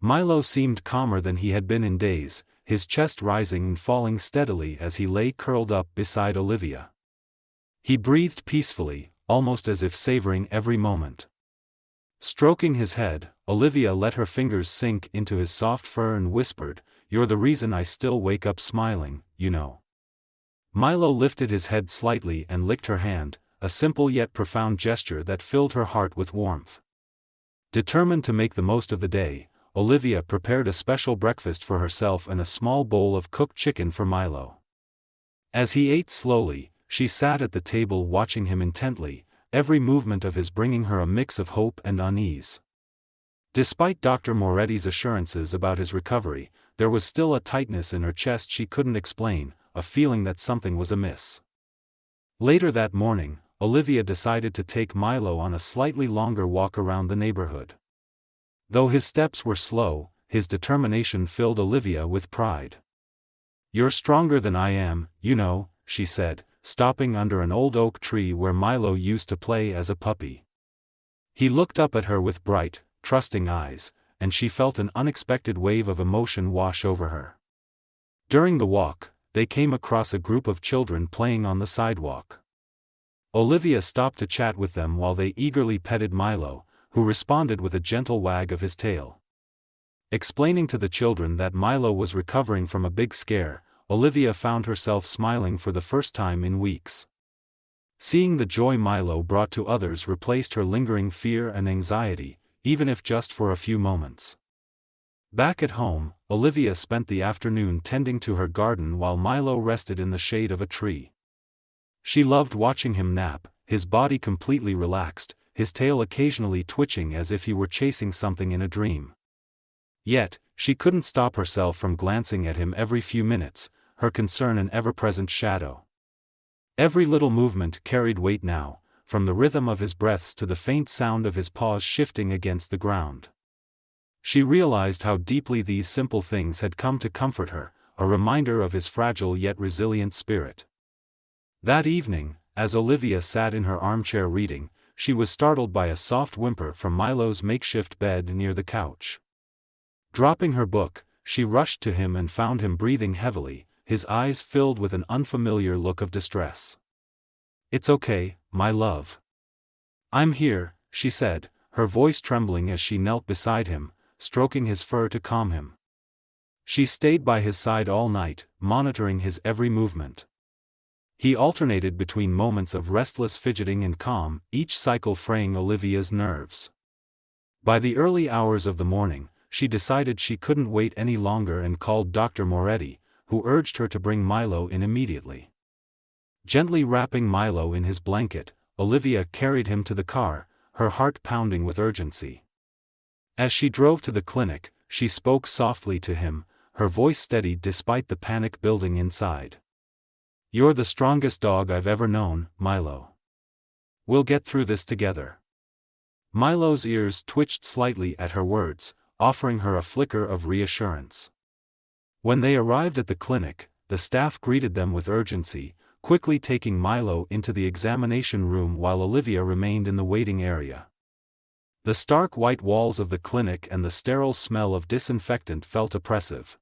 Milo seemed calmer than he had been in days, his chest rising and falling steadily as he lay curled up beside Olivia. He breathed peacefully, almost as if savoring every moment. Stroking his head, Olivia let her fingers sink into his soft fur and whispered, "You're the reason I still wake up smiling, you know." Milo lifted his head slightly and licked her hand, a simple yet profound gesture that filled her heart with warmth. Determined to make the most of the day, Olivia prepared a special breakfast for herself and a small bowl of cooked chicken for Milo. As he ate slowly, she sat at the table watching him intently, every movement of his bringing her a mix of hope and unease. Despite Dr. Moretti's assurances about his recovery, there was still a tightness in her chest she couldn't explain, a feeling that something was amiss. Later that morning, Olivia decided to take Milo on a slightly longer walk around the neighborhood. Though his steps were slow, his determination filled Olivia with pride. "You're stronger than I am, you know," she said, stopping under an old oak tree where Milo used to play as a puppy. He looked up at her with bright, trusting eyes, and she felt an unexpected wave of emotion wash over her. During the walk, they came across a group of children playing on the sidewalk. Olivia stopped to chat with them while they eagerly petted Milo, who responded with a gentle wag of his tail. Explaining to the children that Milo was recovering from a big scare, Olivia found herself smiling for the first time in weeks. Seeing the joy Milo brought to others replaced her lingering fear and anxiety, even if just for a few moments. Back at home, Olivia spent the afternoon tending to her garden while Milo rested in the shade of a tree. She loved watching him nap, his body completely relaxed, his tail occasionally twitching as if he were chasing something in a dream. Yet, she couldn't stop herself from glancing at him every few minutes, her concern an ever-present shadow. Every little movement carried weight now, from the rhythm of his breaths to the faint sound of his paws shifting against the ground. She realized how deeply these simple things had come to comfort her, a reminder of his fragile yet resilient spirit. That evening, as Olivia sat in her armchair reading, she was startled by a soft whimper from Milo's makeshift bed near the couch. Dropping her book, she rushed to him and found him breathing heavily, his eyes filled with an unfamiliar look of distress. "It's okay, my love. I'm here," she said, her voice trembling as she knelt beside him, stroking his fur to calm him. She stayed by his side all night, monitoring his every movement. He alternated between moments of restless fidgeting and calm, each cycle fraying Olivia's nerves. By the early hours of the morning, she decided she couldn't wait any longer and called Dr. Moretti, who urged her to bring Milo in immediately. Gently wrapping Milo in his blanket, Olivia carried him to the car, her heart pounding with urgency. As she drove to the clinic, she spoke softly to him, her voice steady despite the panic building inside. "You're the strongest dog I've ever known, Milo. We'll get through this together." Milo's ears twitched slightly at her words, offering her a flicker of reassurance. When they arrived at the clinic, the staff greeted them with urgency, quickly taking Milo into the examination room while Olivia remained in the waiting area. The stark white walls of the clinic and the sterile smell of disinfectant felt oppressive.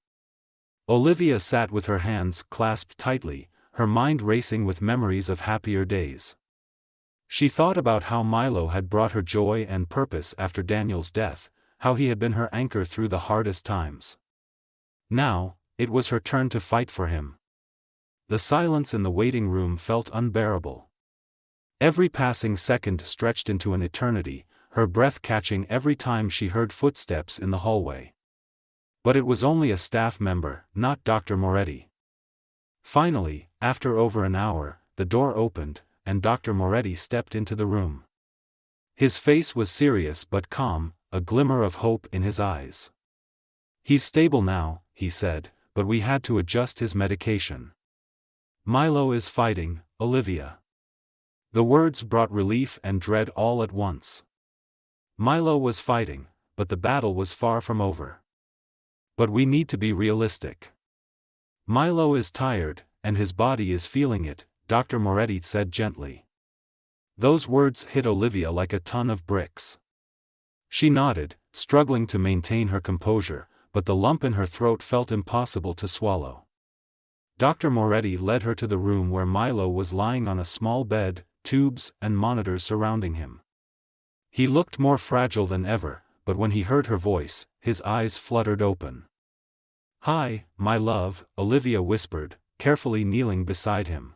Olivia sat with her hands clasped tightly, her mind racing with memories of happier days. She thought about how Milo had brought her joy and purpose after Daniel's death, how he had been her anchor through the hardest times. Now, it was her turn to fight for him. The silence in the waiting room felt unbearable. Every passing second stretched into an eternity, her breath catching every time she heard footsteps in the hallway. But it was only a staff member, not Dr. Moretti. Finally, after over an hour, the door opened, and Dr. Moretti stepped into the room. His face was serious but calm, a glimmer of hope in his eyes. "He's stable now," he said, "but we had to adjust his medication. Milo is fighting, Olivia." The words brought relief and dread all at once. Milo was fighting, but the battle was far from over. "But we need to be realistic. Milo is tired, and his body is feeling it," Dr. Moretti said gently. Those words hit Olivia like a ton of bricks. She nodded, struggling to maintain her composure, but the lump in her throat felt impossible to swallow. Dr. Moretti led her to the room where Milo was lying on a small bed, tubes and monitors surrounding him. He looked more fragile than ever, but when he heard her voice, his eyes fluttered open. "Hi, my love," Olivia whispered, carefully kneeling beside him.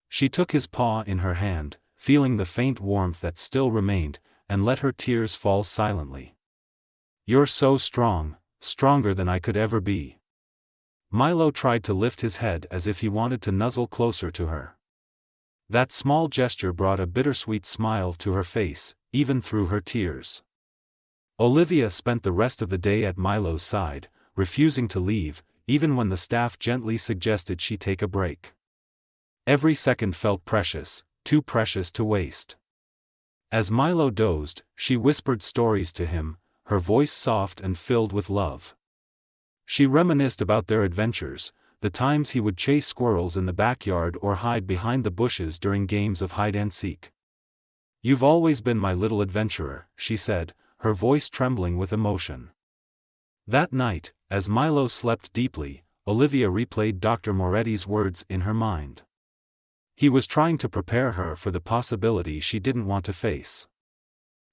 She took his paw in her hand, feeling the faint warmth that still remained, and let her tears fall silently. "You're so strong, stronger than I could ever be." Milo tried to lift his head as if he wanted to nuzzle closer to her. That small gesture brought a bittersweet smile to her face, even through her tears. Olivia spent the rest of the day at Milo's side, refusing to leave, even when the staff gently suggested she take a break. Every second felt precious, too precious to waste. As Milo dozed, she whispered stories to him, her voice soft and filled with love. She reminisced about their adventures, the times he would chase squirrels in the backyard or hide behind the bushes during games of hide-and-seek. "You've always been my little adventurer," she said, her voice trembling with emotion. That night, as Milo slept deeply, Olivia replayed Dr. Moretti's words in her mind. He was trying to prepare her for the possibility she didn't want to face.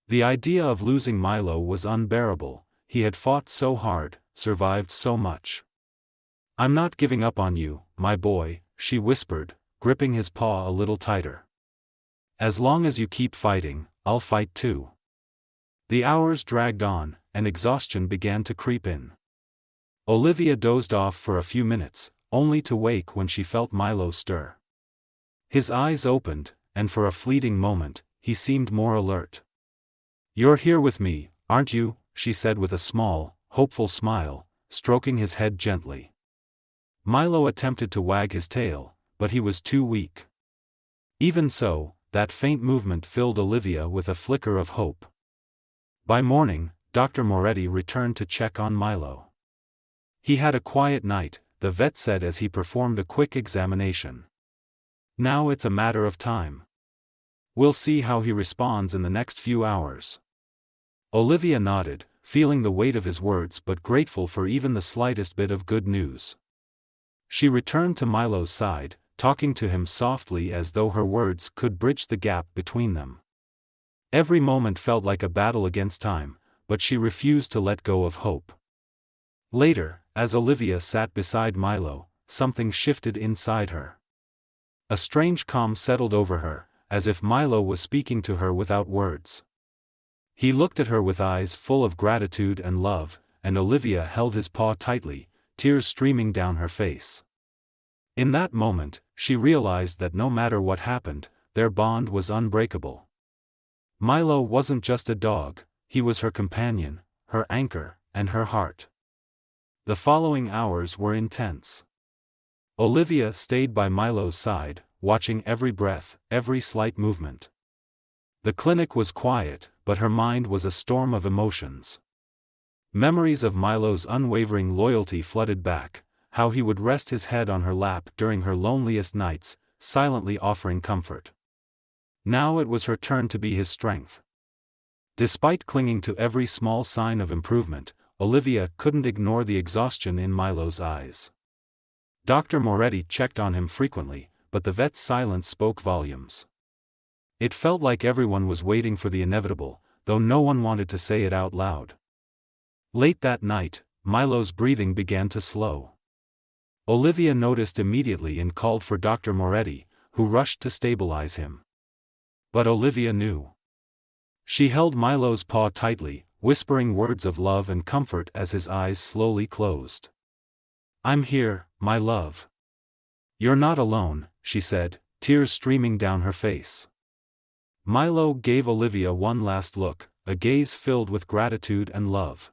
The idea of losing Milo was unbearable. He had fought so hard, survived so much. "I'm not giving up on you, my boy," she whispered, gripping his paw a little tighter. "As long as you keep fighting, I'll fight too." The hours dragged on, and exhaustion began to creep in. Olivia dozed off for a few minutes, only to wake when she felt Milo stir. His eyes opened, and for a fleeting moment, he seemed more alert. "You're here with me, aren't you?" she said with a small, hopeful smile, stroking his head gently. Milo attempted to wag his tail, but he was too weak. Even so, that faint movement filled Olivia with a flicker of hope. By morning, Dr. Moretti returned to check on Milo. He had a quiet night, the vet said as he performed a quick examination. "Now it's a matter of time. We'll see how he responds in the next few hours." Olivia nodded, feeling the weight of his words but grateful for even the slightest bit of good news. She returned to Milo's side, talking to him softly as though her words could bridge the gap between them. Every moment felt like a battle against time, but she refused to let go of hope. Later, as Olivia sat beside Milo, something shifted inside her. A strange calm settled over her, as if Milo was speaking to her without words. He looked at her with eyes full of gratitude and love, and Olivia held his paw tightly, tears streaming down her face. In that moment, she realized that no matter what happened, their bond was unbreakable. Milo wasn't just a dog, he was her companion, her anchor, and her heart. The following hours were intense. Olivia stayed by Milo's side, watching every breath, every slight movement. The clinic was quiet, but her mind was a storm of emotions. Memories of Milo's unwavering loyalty flooded back, how he would rest his head on her lap during her loneliest nights, silently offering comfort. Now it was her turn to be his strength. Despite clinging to every small sign of improvement, Olivia couldn't ignore the exhaustion in Milo's eyes. Dr. Moretti checked on him frequently, but the vet's silence spoke volumes. It felt like everyone was waiting for the inevitable, though no one wanted to say it out loud. Late that night, Milo's breathing began to slow. Olivia noticed immediately and called for Dr. Moretti, who rushed to stabilize him. But Olivia knew. She held Milo's paw tightly, whispering words of love and comfort as his eyes slowly closed. "I'm here, my love. You're not alone," she said, tears streaming down her face. Milo gave Olivia one last look, a gaze filled with gratitude and love.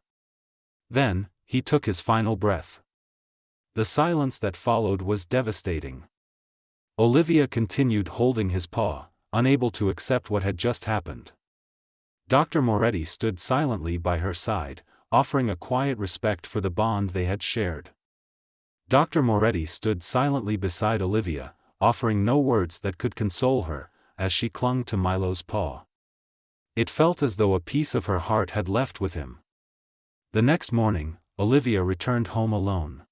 Then, he took his final breath. The silence that followed was devastating. Olivia continued holding his paw, unable to accept what had just happened. Dr. Moretti stood silently by her side, offering a quiet respect for the bond they had shared. Dr. Moretti stood silently beside Olivia, offering no words that could console her, as she clung to Milo's paw. It felt as though a piece of her heart had left with him. The next morning, Olivia returned home alone.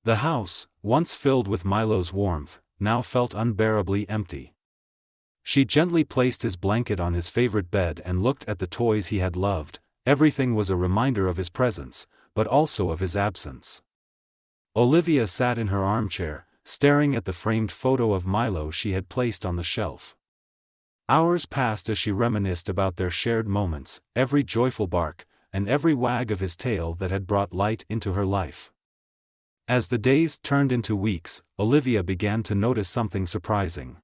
The house, once filled with Milo's warmth, now felt unbearably empty. She gently placed his blanket on his favorite bed and looked at the toys he had loved. Everything was a reminder of his presence, but also of his absence. Olivia sat in her armchair, staring at the framed photo of Milo she had placed on the shelf. Hours passed as she reminisced about their shared moments, every joyful bark, and every wag of his tail that had brought light into her life. As the days turned into weeks, Olivia began to notice something surprising.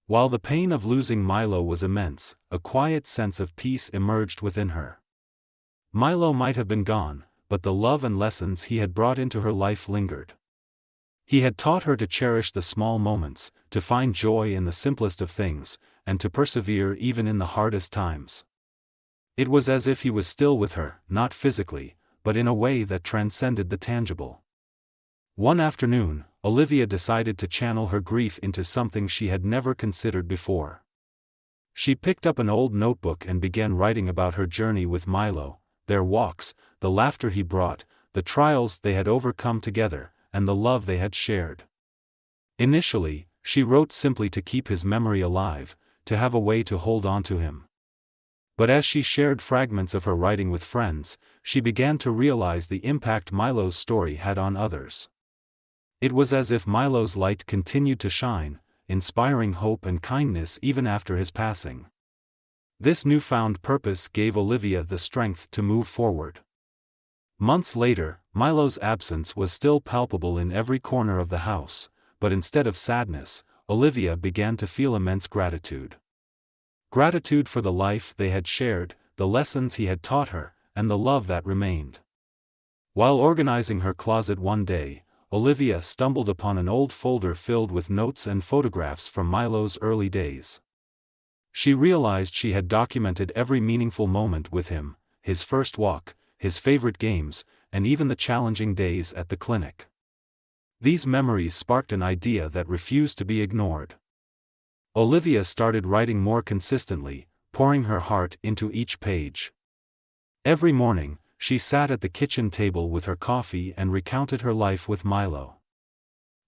While the pain of losing Milo was immense, a quiet sense of peace emerged within her. Milo might have been gone, but the love and lessons he had brought into her life lingered. He had taught her to cherish the small moments, to find joy in the simplest of things, and to persevere even in the hardest times. It was as if he was still with her, not physically, but in a way that transcended the tangible. One afternoon, Olivia decided to channel her grief into something she had never considered before. She picked up an old notebook and began writing about her journey with Milo, their walks, the laughter he brought, the trials they had overcome together, and the love they had shared. Initially, she wrote simply to keep his memory alive, to have a way to hold on to him. But as she shared fragments of her writing with friends, she began to realize the impact Milo's story had on others. It was as if Milo's light continued to shine, inspiring hope and kindness even after his passing. This newfound purpose gave Olivia the strength to move forward. Months later, Milo's absence was still palpable in every corner of the house, but instead of sadness, Olivia began to feel immense gratitude. Gratitude for the life they had shared, the lessons he had taught her, and the love that remained. While organizing her closet one day, Olivia stumbled upon an old folder filled with notes and photographs from Milo's early days. She realized she had documented every meaningful moment with him, his first walk, his favorite games, and even the challenging days at the clinic. These memories sparked an idea that refused to be ignored. Olivia started writing more consistently, pouring her heart into each page. Every morning, she sat at the kitchen table with her coffee and recounted her life with Milo.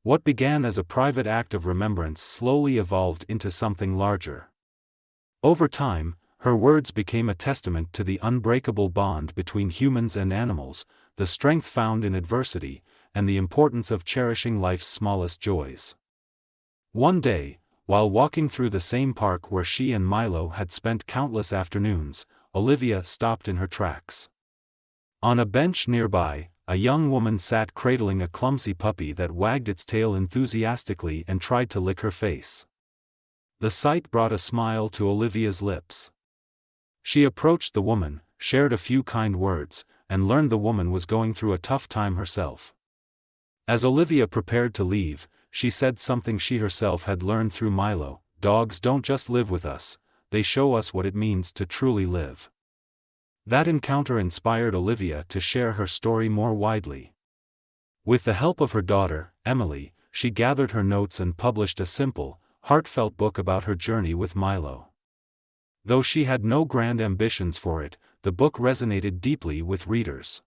What began as a private act of remembrance slowly evolved into something larger. Over time, her words became a testament to the unbreakable bond between humans and animals, the strength found in adversity, and the importance of cherishing life's smallest joys. One day, while walking through the same park where she and Milo had spent countless afternoons, Olivia stopped in her tracks. On a bench nearby, a young woman sat cradling a clumsy puppy that wagged its tail enthusiastically and tried to lick her face. The sight brought a smile to Olivia's lips. She approached the woman, shared a few kind words, and learned the woman was going through a tough time herself. As Olivia prepared to leave, she said something she herself had learned through Milo: "Dogs don't just live with us, they show us what it means to truly live." That encounter inspired Olivia to share her story more widely. With the help of her daughter, Emily, she gathered her notes and published a simple, heartfelt book about her journey with Milo. Though she had no grand ambitions for it, the book resonated deeply with readers.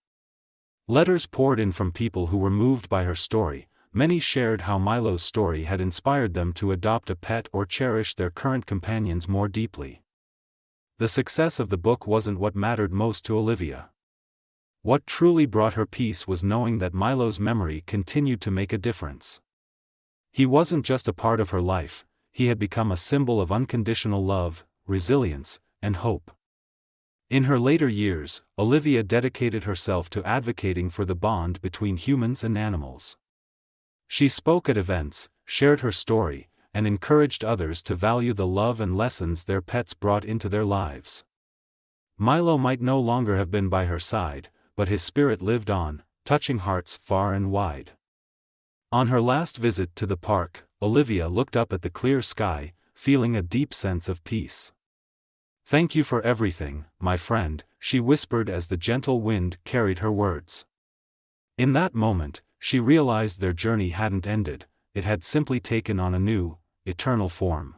Letters poured in from people who were moved by her story. Many shared how Milo's story had inspired them to adopt a pet or cherish their current companions more deeply. The success of the book wasn't what mattered most to Olivia. What truly brought her peace was knowing that Milo's memory continued to make a difference. He wasn't just a part of her life, he had become a symbol of unconditional love, resilience, and hope. In her later years, Olivia dedicated herself to advocating for the bond between humans and animals. She spoke at events, shared her story, and encouraged others to value the love and lessons their pets brought into their lives. Milo might no longer have been by her side, but his spirit lived on, touching hearts far and wide. On her last visit to the park, Olivia looked up at the clear sky, feeling a deep sense of peace. "Thank you for everything, my friend," she whispered as the gentle wind carried her words. In that moment, she realized their journey hadn't ended, it had simply taken on a new, eternal form.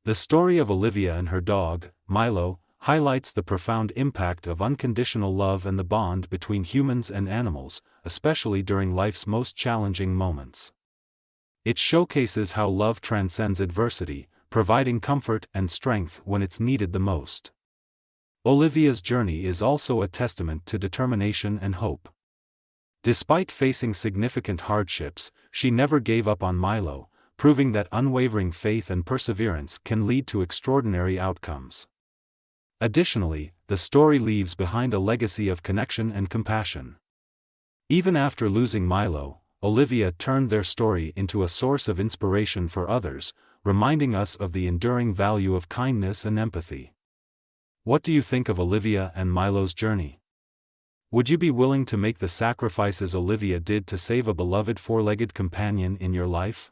The story of Olivia and her dog, Milo, highlights the profound impact of unconditional love and the bond between humans and animals, especially during life's most challenging moments. It showcases how love transcends adversity, providing comfort and strength when it's needed the most. Olivia's journey is also a testament to determination and hope. Despite facing significant hardships, she never gave up on Milo, proving that unwavering faith and perseverance can lead to extraordinary outcomes. Additionally, the story leaves behind a legacy of connection and compassion. Even after losing Milo, Olivia turned their story into a source of inspiration for others, reminding us of the enduring value of kindness and empathy. What do you think of Olivia and Milo's journey? Would you be willing to make the sacrifices Olivia did to save a beloved four-legged companion in your life?